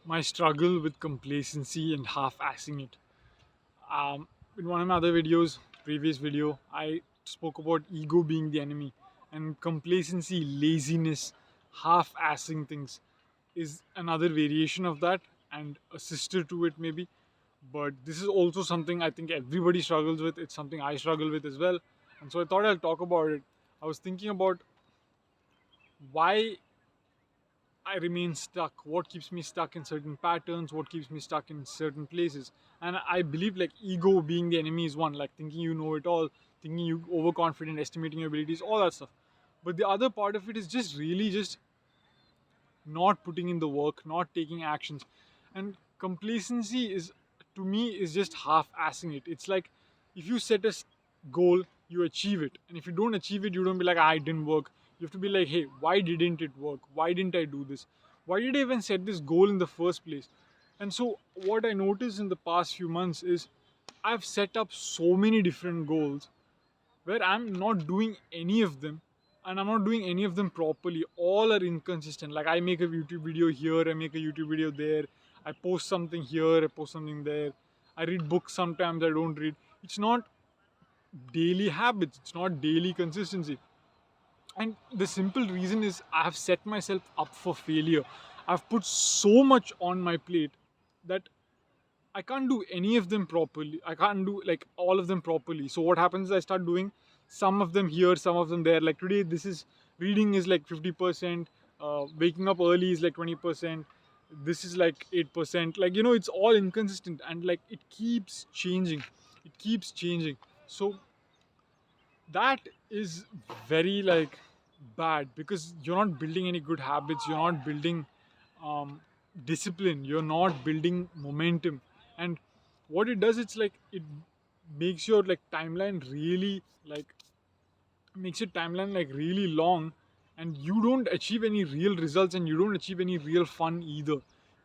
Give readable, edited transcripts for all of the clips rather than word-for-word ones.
my struggle with complacency and half-assing it. In one of my other videos, previous video, I spoke about ego being the enemy, and complacency, laziness, half-assing things is another variation of that and a sister to it maybe. But this is also something I think everybody struggles with. It's something I struggle with as well, and so I thought I'll talk about it. I was thinking about why I remain stuck, what keeps me stuck in certain patterns, what keeps me stuck in certain places. And I believe like ego being the enemy is one, like thinking you know it all, thinking you overconfident, estimating your abilities, all that stuff. But the other part of it is just really just not putting in the work, not taking actions. And complacency is, to me, is just half-assing it. It's like if you set a goal, you achieve it, and if you don't achieve it, you don't be like, "I didn't work." You have to be like, "Hey, why didn't it work? Why didn't I do this? Why did I even set this goal in the first place?" And so, what I noticed in the past few months is I've set up so many different goals where I'm not doing any of them, and I'm not doing any of them properly. All are inconsistent. Like I make a YouTube video here, I make a YouTube video there, I post something here, I post something there. I read books sometimes, I don't read. It's not daily habits, it's not daily consistency. And the simple reason is I have set myself up for failure. I've put so much on my plate that I can't do any of them properly. I can't do like all of them properly. So what happens is I start doing some of them here, some of them there. Like today, this is reading is like 50%. Waking up early is like 20%. This is like 8%. Like it's all inconsistent and like it keeps changing. It keeps changing. So that is very like bad because you're not building any good habits. You're not building um, discipline, you're not building momentum. And what it does, it's like it makes your like timeline really like makes your timeline like really long, and you don't achieve any real results and you don't achieve any real fun either.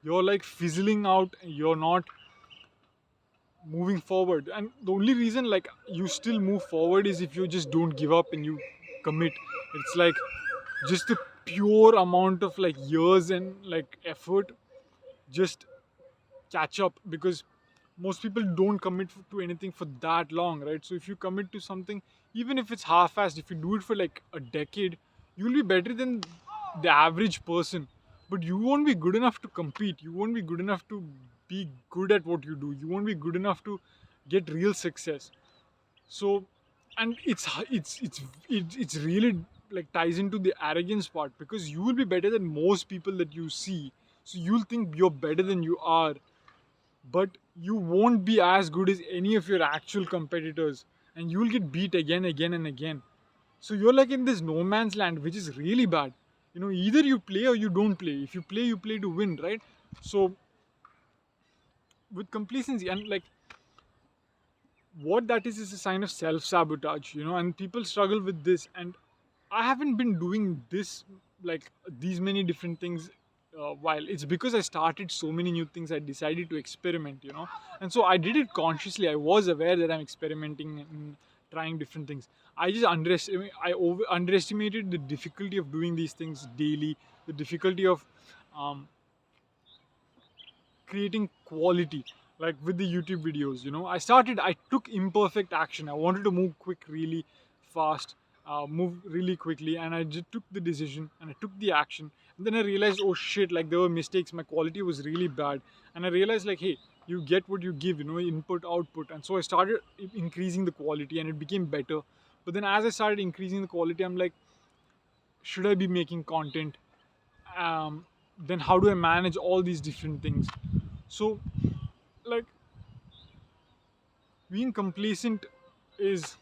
You're like fizzling out, you're not moving forward. And the only reason like you still move forward is if you just don't give up and you commit. It's like just the pure amount of like years and like effort just catch up, because most people don't commit to anything for that long, right? So if you commit to something, even if it's half-assed, if you do it for like a decade, you'll be better than the average person. But you won't be good enough to compete, you won't be good enough to be good at what you do, you won't be good enough to get real success. So, and it's really like ties into the arrogance part, because you will be better than most people that you see, so you'll think you're better than you are, but you won't be as good as any of your actual competitors, and you will get beat again and again. So you're like in this no man's land, which is really bad. Either you play or you don't play. If you play, you play to win, right? So with complacency, and like what that is a sign of self sabotage. And people struggle with this, and I haven't been doing this like these many different things while it's because I started so many new things. I decided to experiment. And so I did it consciously. I was aware that I'm experimenting and trying different things. I underestimated the difficulty of doing these things daily, the difficulty of um, creating quality, like with the YouTube videos. I took imperfect action. I wanted to move quick, really fast, move really quickly, and I just took the decision and I took the action. And then I realized, oh shit, like there were mistakes, my quality was really bad. And I realized, like, hey, you get what you give, input output. And so I started increasing the quality and it became better. But then as I started increasing the quality, I'm like, should I be making content? Then how do I manage all these different things? So, like, being complacent is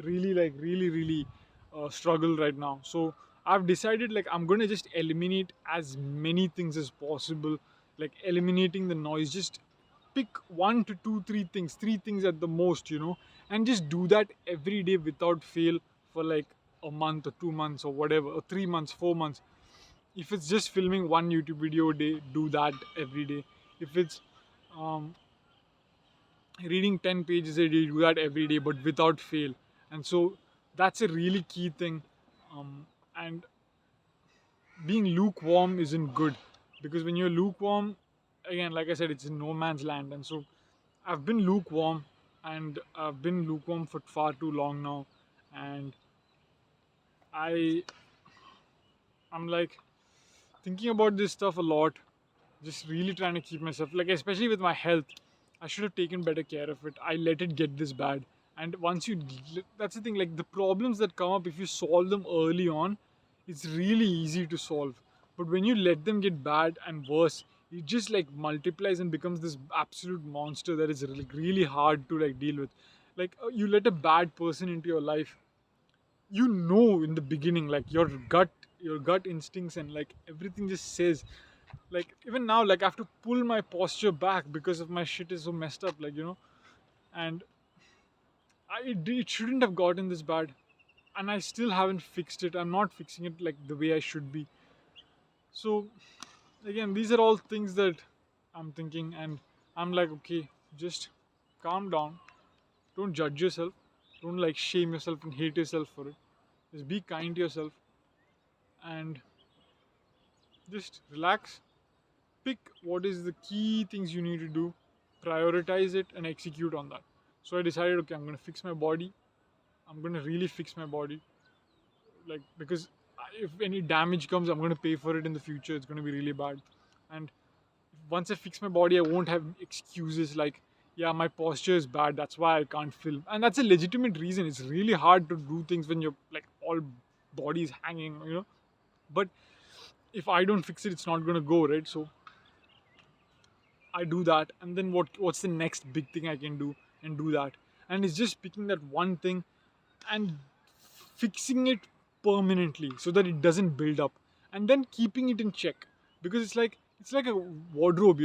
really like really struggle right now. So I've decided like I'm gonna just eliminate as many things as possible, like eliminating the noise. Just pick one to two, three things at the most, and just do that every day without fail for like a month or 2 months or whatever, or 3 months, 4 months. If it's just filming one YouTube video a day, do that every day. If it's um, reading 10 pages a day, do that every day but without fail. And so that's a really key thing. And being lukewarm isn't good, because when you're lukewarm, again, like I said, it's in no man's land. And so I've been lukewarm, and I've been lukewarm for far too long now. And I I'm like thinking about this stuff a lot, just really trying to keep myself, like, especially with my health. I should have taken better care of it. I let it get this bad. And once you, that's the thing, like the problems that come up, if you solve them early on, it's really easy to solve. But when you let them get bad and worse, it just like multiplies and becomes this absolute monster that is like really hard to like deal with. Like you let a bad person into your life, you know in the beginning, like your gut instincts and like everything just says, like even now, like I have to pull my posture back because of my shit is so messed up, like and it shouldn't have gotten this bad, and I still haven't fixed it. I'm not fixing it like the way I should be. So again, these are all things that I'm thinking, and I'm like, okay, just calm down. Don't judge yourself. Don't like shame yourself and hate yourself for it. Just be kind to yourself and just relax. Pick what is the key things you need to do, prioritize it, and execute on that. So I decided, okay, I'm going to fix my body. I'm going to really fix my body, like because if any damage comes, I'm going to pay for it in the future. It's going to be really bad. And once I fix my body, I won't have excuses like, yeah, my posture is bad, that's why I can't film. And that's a legitimate reason. It's really hard to do things when you're like all bodies hanging. But if I don't fix it, it's not going to go right. So I do that, and then what's the next big thing I can do, and do that. And it's just picking that one thing and fixing it permanently so that it doesn't build up, and then keeping it in check, because it's like a wardrobe.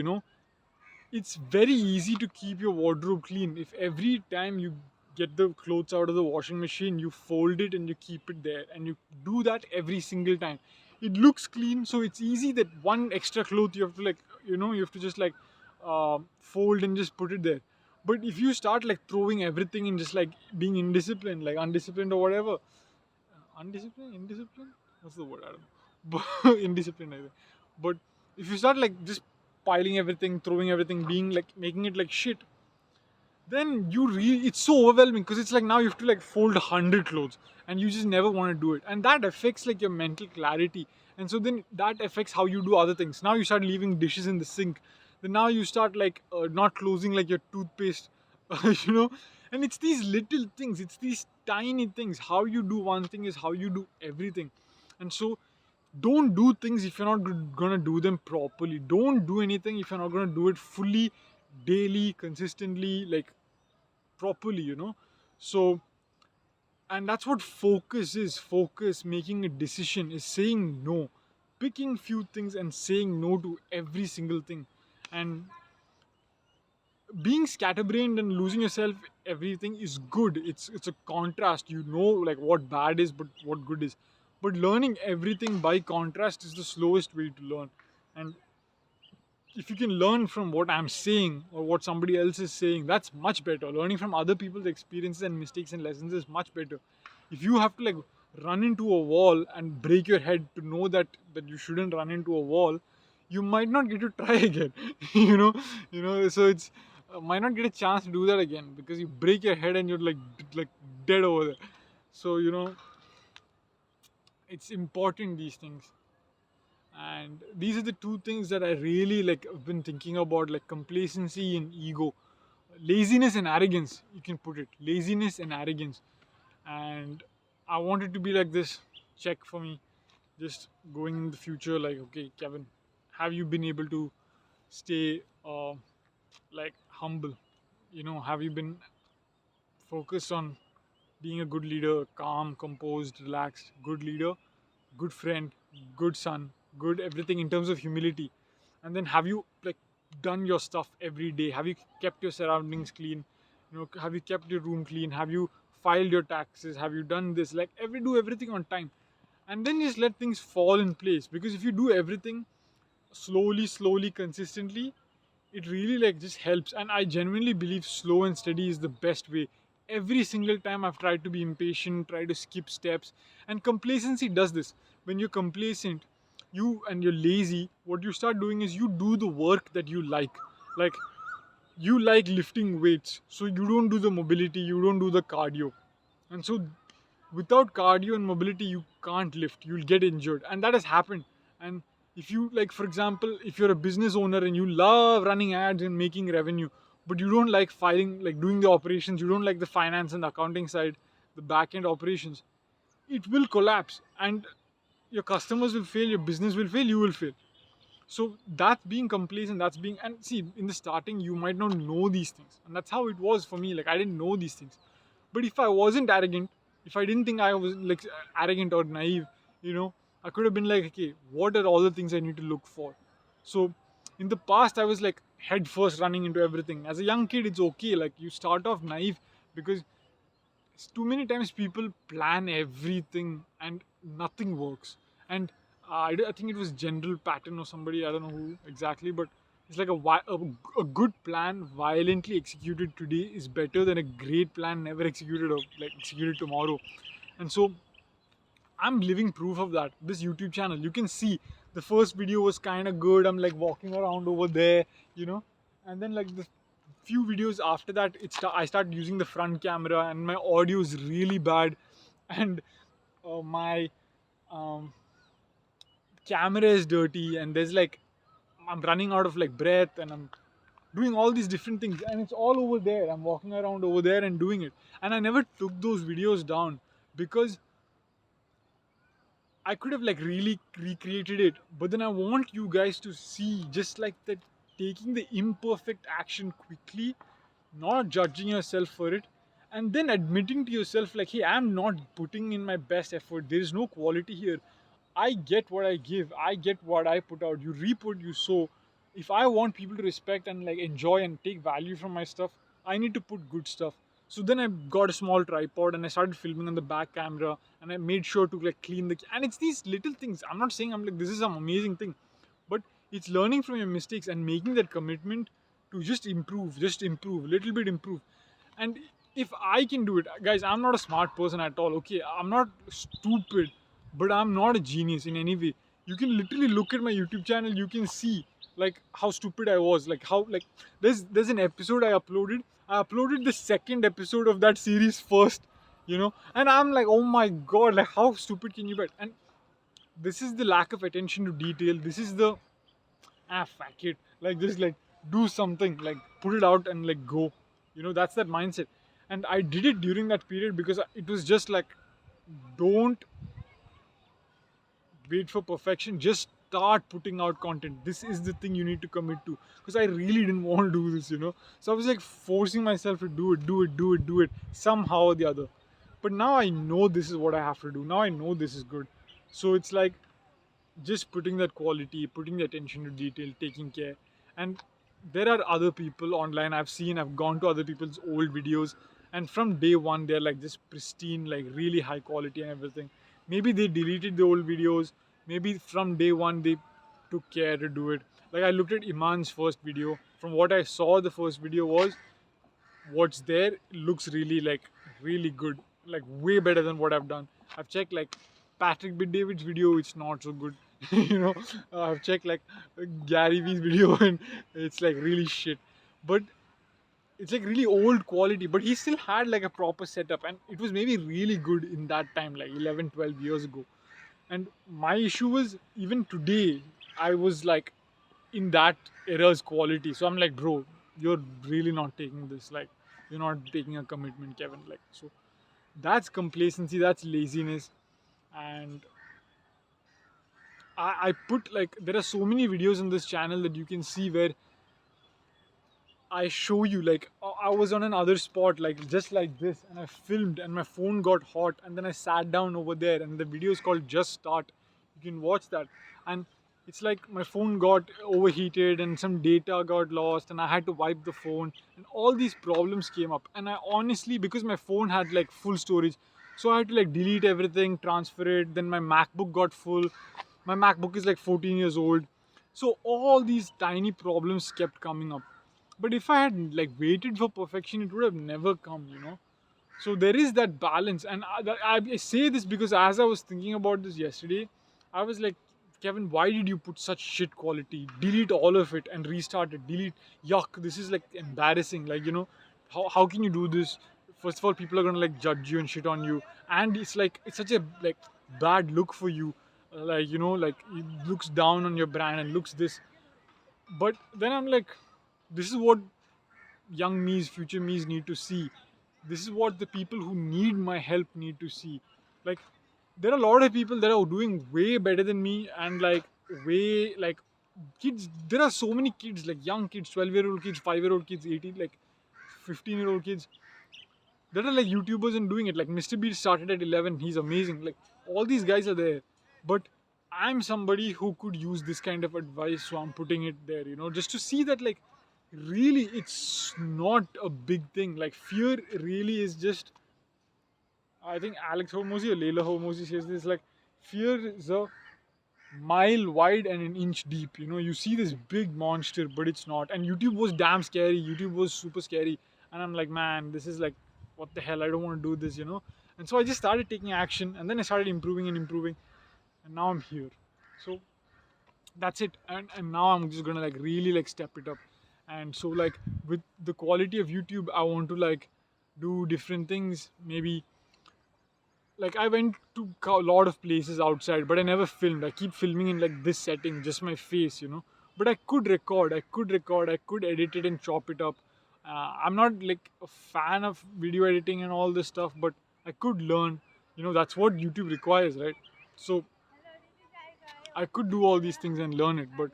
It's very easy to keep your wardrobe clean if every time you get the clothes out of the washing machine, you fold it and you keep it there, and you do that every single time. It looks clean, so it's easy that one extra cloth you have to like, you have to just like fold and just put it there. But if you start like throwing everything and just like being indisciplined, like undisciplined or whatever, undisciplined, indisciplined, what's the word? I don't know. But indisciplined, I think. But if you start like just piling everything, throwing everything, being like making it like shit, then it's so overwhelming, because it's like now you have to like fold 100 clothes, and you just never want to do it, and that affects like your mental clarity. And so then that affects how you do other things. Now you start leaving dishes in the sink, then now you start like not closing like your toothpaste. you know and it's these little things, it's these tiny things. How you do one thing is how you do everything. And so don't do things if you're not gonna do them properly. Don't do anything if you're not gonna do it fully, daily, consistently, like properly. So, and that's what focus is. Focus, making a decision, is saying no, picking few things and saying no to every single thing. And being scatterbrained and losing yourself everything is good. It's a contrast. Like what bad is, but what good is. But learning everything by contrast is the slowest way to learn. And if you can learn from what I'm saying or what somebody else is saying, that's much better. Learning from other people's experiences and mistakes and lessons is much better. If you have to like run into a wall and break your head to know that you shouldn't run into a wall, you might not get to try again. So it's might not get a chance to do that again, because you break your head and you're like dead over there. So it's important, these things. And these are the two things that I really like have been thinking about, like complacency and ego, laziness and arrogance, you can put it, laziness and arrogance. And I want it to be like this check for me, just going in the future, like, okay, Kevin, have you been able to stay like humble? Have you been focused on being a good leader, calm, composed, relaxed, good leader, good friend, good son, good everything in terms of humility? And then have you like done your stuff every day? Have you kept your surroundings clean? Have you kept your room clean? Have you filed your taxes? Have you done this? Like do everything on time, and then just let things fall in place. Because if you do everything slowly, consistently, it really like just helps. And I genuinely believe slow and steady is the best way. Every single time I've tried to be impatient, try to skip steps, and complacency does this. When you're complacent, you're lazy, what you start doing is you do the work that you like you like lifting weights, so you don't do the mobility, you don't do the cardio. And so without cardio and mobility you can't lift, you'll get injured, and that has happened. And if you, like, for example, if you're a business owner and you love running ads and making revenue, but you don't like filing, like doing the operations, you don't like the finance and the accounting side, the back end operations, it will collapse, and your customers will fail, your business will fail, you will fail. So that's being complacent, that's being, and see, in the starting you might not know these things, and that's how it was for me. Like, I didn't know these things. But if I wasn't arrogant, if I didn't think I was like arrogant or naive, I could have been like, okay, what are all the things I need to look for? So in the past I was like head first running into everything. As a young kid it's okay, like you start off naive, because too many times people plan everything and nothing works. And I think it was General Patton or somebody, I don't know who exactly, but it's like a good plan violently executed today is better than a great plan never executed, or like executed tomorrow. And so I'm living proof of that. This YouTube channel, you can see the first video was kind of good. I'm like walking around over there, you know, and then like the few videos after that, I start using the front camera, and my audio is really bad, and my um, camera is dirty, and there's like I'm running out of like breath, and I'm doing all these different things, and it's all over there. I'm walking around over there and doing it, and I never took those videos down because I could have like really recreated it, but then I want you guys to see just like that, taking the imperfect action quickly, not judging yourself for it, and then admitting to yourself, like, hey, I'm not putting in my best effort. There is no quality here. I get what I give, I get what I put out. You reap what you sow. If I want people to respect and like enjoy and take value from my stuff, I need to put good stuff. So then I got a small tripod and I started filming on the back camera, and I made sure to like clean the, and it's these little things. I'm not saying I'm like this is some amazing thing, but it's learning from your mistakes and making that commitment to just improve, little bit improve. And if I can do it, guys, I'm not a smart person at all, okay, I'm not stupid, but I'm not a genius in any way. You can literally look at my YouTube channel, you can see like how stupid I was, like how, like, there's an episode I uploaded the second episode of that series first, and I'm like, oh my god, like how stupid can you be? And this is the lack of attention to detail. This is the, fuck it, like just like do something, like put it out and like go, that's that mindset. And I did it during that period because it was just like, don't wait for perfection, just start putting out content. This is the thing you need to commit to, because I really didn't want to do this. So I was like forcing myself to do it somehow or the other. But now I know this is what I have to do, now I know this is good. So it's like just putting that quality, putting the attention to detail, taking care. And there are other people online I've gone to other people's old videos, and from day one they're like just pristine, like really high quality and everything. Maybe they deleted the old videos, maybe from day one they took care to do it. Like, I looked at Iman's first video. From what I saw, the first video was, what's there looks really, like, really good, like way better than what I've done. I've checked like Patrick B. David's video, it's not so good. I've checked like Gary Vee's video and it's like really shit. But it's like really old quality, but he still had like a proper setup, and it was maybe really good in that time, like 11, 12 years ago. And my issue was, even today I was like in that era's quality. So I'm like, bro, you're really not taking this, like, you're not taking a commitment, Kevin. Like, so that's complacency, that's laziness. And I put, like, there are so many videos on this channel that you can see where I show you, like, I was on another spot, like just like this, and I filmed, and my phone got hot, and then I sat down over there, and the video is called Just Start. You can watch that, and it's like my phone got overheated, and some data got lost, and I had to wipe the phone, and all these problems came up. And I honestly, because my phone had like full storage, so I had to like delete everything, transfer it. Then my MacBook got full. My MacBook is like 14 years old, so all these tiny problems kept coming up. But if I had like waited for perfection, it would have never come. So there is that balance. And I say this because as I was thinking about this yesterday, I was like Kevin, why did you put such shit quality? Delete all of it and restart it. Delete. Yuck, this is like embarrassing. Like, how can you do this? First of all, people are gonna like judge you and shit on you. And it's like, it's such a like bad look for you. Like, like it looks down on your brand and looks this. But then I'm like, this is what young me's, future me's need to see. This is what the people who need my help need to see. Like, there are a lot of people that are doing way better than me, and like way like kids. There are so many kids, like young kids, 12-year-old kids, 5-year-old kids, 18, like 15-year-old kids that are like YouTubers and doing it. Like Mr. Beast started at 11. He's amazing. Like all these guys are there, but I'm somebody who could use this kind of advice, so I'm putting it there. Just to see that like really it's not a big thing. Like fear really is just. I think Alex Hormozy or Leila Hormozy says this like fear is a mile wide and an inch deep. You see this big monster, but it's not. And YouTube was damn scary. YouTube was super scary. And I'm like, man, this is like, what the hell? I don't want to do this. And so I just started taking action, and then I started improving and improving, and now I'm here. So that's it. And now I'm just gonna like really like step it up. And so like with the quality of YouTube, I want to like do different things. Maybe like I went to a lot of places outside, but I never filmed. I keep filming in like this setting, just my face. But I could edit it and chop it up. I'm not like a fan of video editing and all this stuff, but I could learn. That's what YouTube requires, right? So I could do all these things and learn it, but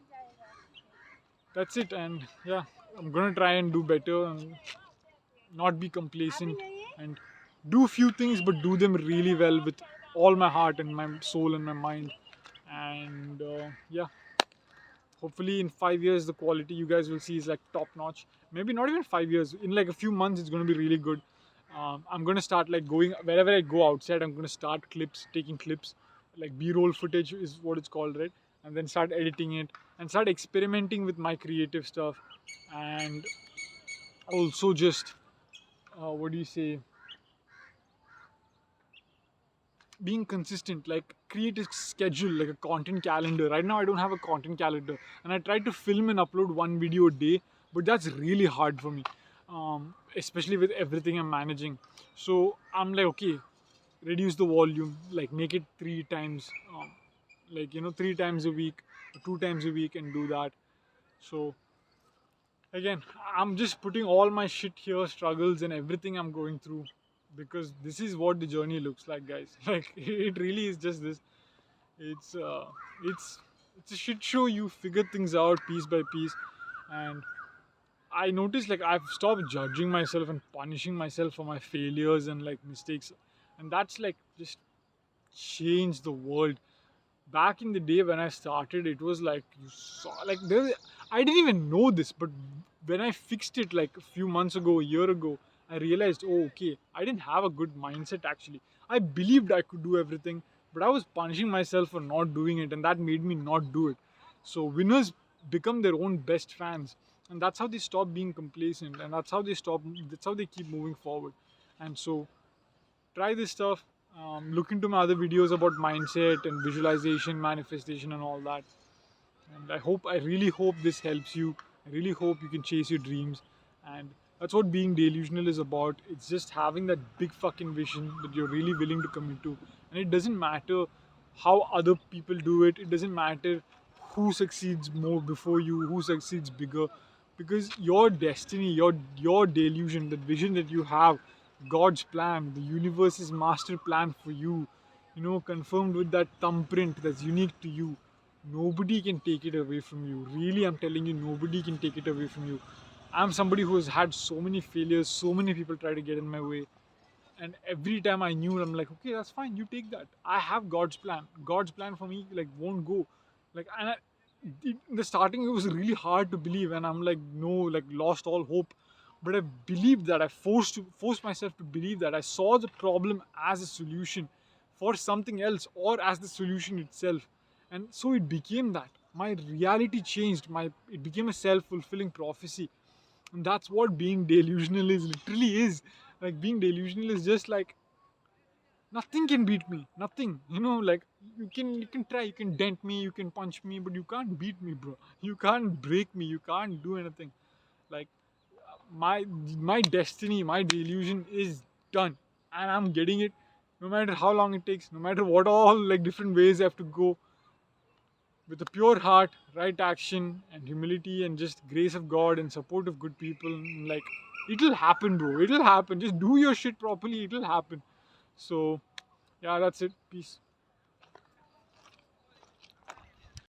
that's it. And yeah, I'm gonna try and do better and not be complacent and do few things, but do them really well with all my heart and my soul and my mind. And yeah, hopefully in 5 years the quality you guys will see is like top notch. Maybe not even 5 years, in like a few months it's going to be really good. I'm going to start like going wherever I go outside. I'm going to start taking clips, like b-roll footage is what it's called, right? And then start editing it and start experimenting with my creative stuff. And also just what do you say, being consistent, like create a schedule, like a content calendar. Right now I don't have a content calendar, and I try to film and upload one video a day, but that's really hard for me, especially with everything I'm managing. So I'm like, okay, reduce the volume, like make it 3 times, like 3 times a week, 2 times a week, and do that. So again, I'm just putting all my shit here, struggles and everything I'm going through, because this is what the journey looks like, guys. Like it really is just this. It's it's a shit show. You figure things out piece by piece. And I noticed like I've stopped judging myself and punishing myself for my failures and like mistakes, and that's like just changed the world. Back in the day when I started, it was like you saw like I didn't even know this, but when I fixed it like a few months ago, a year ago, I realized, oh, okay, I didn't have a good mindset actually. I believed I could do everything, but I was punishing myself for not doing it, and that made me not do it. So winners become their own best fans, and that's how they stop being complacent, and that's how they keep moving forward. And so try this stuff. Look into my other videos about mindset and visualization, manifestation, and all that. And I really hope this helps you. I really hope you can chase your dreams. And that's what being delusional is about. It's just having that big fucking vision that you're really willing to commit to. And it doesn't matter how other people do it, it doesn't matter who succeeds more before you, who succeeds bigger, because your destiny, your delusion, that vision that you have, God's plan, the universe's master plan for you, confirmed with that thumbprint that's unique to you. Nobody can take it away from you. Really, I'm telling you, nobody can take it away from you. I'm somebody who has had so many failures, so many people try to get in my way. And every time I knew, I'm like, okay, that's fine, you take that. I have God's plan. God's plan for me, like, won't go. Like, in the starting, it was really hard to believe. And I'm like, no, like, lost all hope. But I believed that. I forced myself to believe that. I saw the problem as a solution for something else, or as the solution itself. And so it became that. My reality changed. It became a self-fulfilling prophecy. And that's what being delusional is, literally is. Like being delusional is just like nothing can beat me. Nothing. Like you can try, you can dent me, you can punch me, but you can't beat me, bro. You can't break me. You can't do anything. Like my my destiny, my delusion is done, and I'm getting it. No matter how long it takes, no matter what all like different ways I have to go, with a pure heart, right action, and humility, and just grace of God and support of good people. Like it'll happen, bro. It'll happen. Just do your shit properly. It'll happen. So, yeah, that's it. Peace.